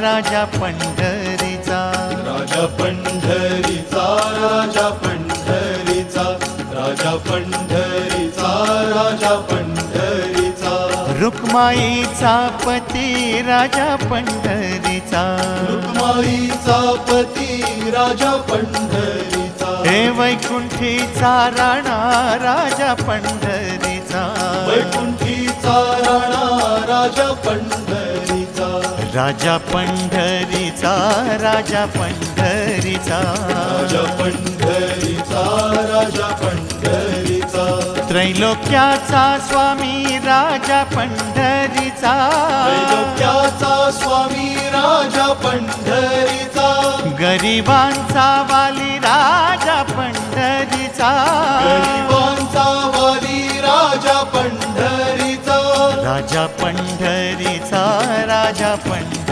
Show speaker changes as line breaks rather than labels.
राजा पंढरीचा,
राजा पंढरीचा, राजा पंढरीचा, राजा पंढरीचा, राजा पंढरीचा,
रुक्माईचा पती राजा पंढरीचा,
रुक्माईचा पती राजा पंढरीचा,
हे वैकुंठीचा राणा राजा पंढरीचा,
वैकुंठीचा राणा राजा पंढरीचा,
राजा पंढरीचा, राजा पंढरीचा,
राजा पंढरीचा, राजा पंढरीचा,
त्रैलोक्याचा स्वामी राजा पंढरीचा,
त्रैलोक्याचा स्वामी राजा पंढरीचा,
गरिबांचा वाली राजा पंढरीचा,
गरिबांचा वाली राजा पंढरीचा,
राजा पंढरीचा, राजा पंढरीचा.